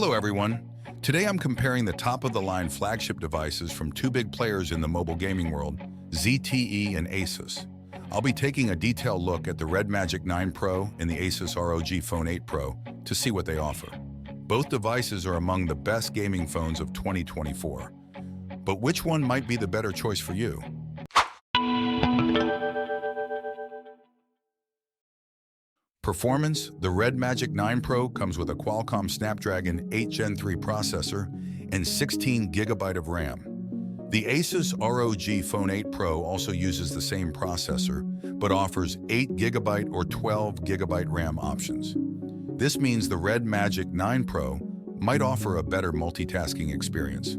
Hello everyone. Today I'm comparing the top-of-the-line flagship devices from two big players in the mobile gaming world, ZTE and Asus. I'll be taking a detailed look at the Red Magic 9 Pro and the Asus ROG Phone 8 Pro to see what they offer. Both devices are among the best gaming phones of 2024. But which one might be the better choice for you? Performance: the Red Magic 9 Pro comes with a Qualcomm Snapdragon 8 Gen 3 processor and 16 GB of RAM. The Asus ROG Phone 8 Pro also uses the same processor, but offers 8 GB or 12 GB RAM options. This means the Red Magic 9 Pro might offer a better multitasking experience.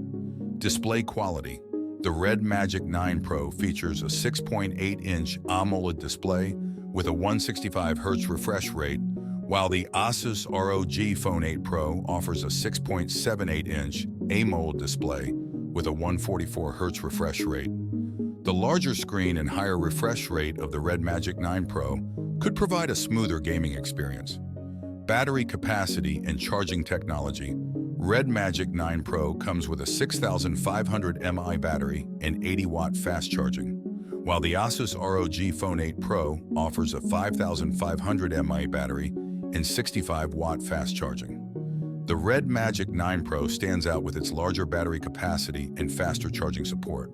Display quality: the Red Magic 9 Pro features a 6.8-inch AMOLED display with a 165Hz refresh rate, while the Asus ROG Phone 8 Pro offers a 6.78-inch AMOLED display with a 144Hz refresh rate. The larger screen and higher refresh rate of the Red Magic 9 Pro could provide a smoother gaming experience. Battery capacity and charging technology: Red Magic 9 Pro comes with a 6,500 mAh battery and 80-watt fast charging, while the Asus ROG Phone 8 Pro offers a 5,500 mAh battery and 65-watt fast charging. The Red Magic 9 Pro stands out with its larger battery capacity and faster charging support.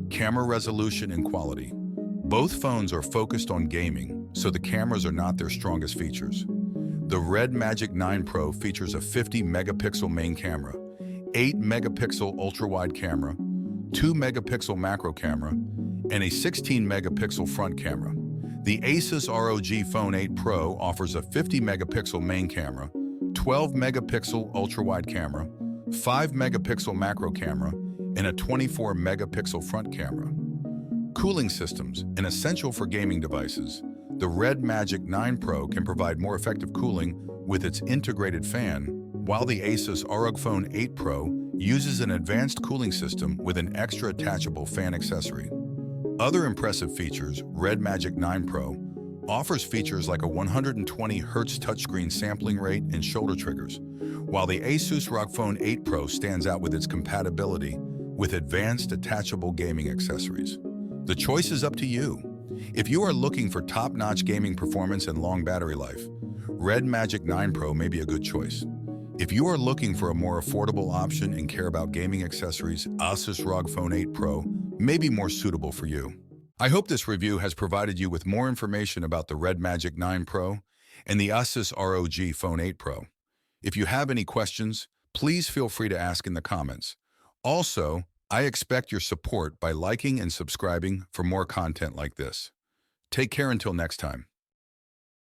Camera resolution and quality: both phones are focused on gaming, so the cameras are not their strongest features. The Red Magic 9 Pro features a 50-megapixel main camera, 8-megapixel ultra-wide camera, 2-megapixel macro camera, and a 16-megapixel front camera. The Asus ROG Phone 8 Pro offers a 50-megapixel main camera, 12-megapixel ultra-wide camera, 5-megapixel macro camera, and a 24-megapixel front camera. Cooling systems: an essential for gaming devices. The Red Magic 9 Pro can provide more effective cooling with its integrated fan, while the Asus ROG Phone 8 Pro uses an advanced cooling system with an extra attachable fan accessory. Other impressive features: Red Magic 9 Pro offers features like a 120Hz touchscreen sampling rate and shoulder triggers, while the Asus ROG Phone 8 Pro stands out with its compatibility with advanced attachable gaming accessories. The choice is up to you. If you are looking for top-notch gaming performance and long battery life, Red Magic 9 Pro may be a good choice. If you are looking for a more affordable option and care about gaming accessories, Asus ROG Phone 8 Pro may be more suitable for you. I hope this review has provided you with more information about the Red Magic 9 Pro and the Asus ROG Phone 8 Pro. If you have any questions, please feel free to ask in the comments. Also, I expect your support by liking and subscribing for more content like this. Take care until next time.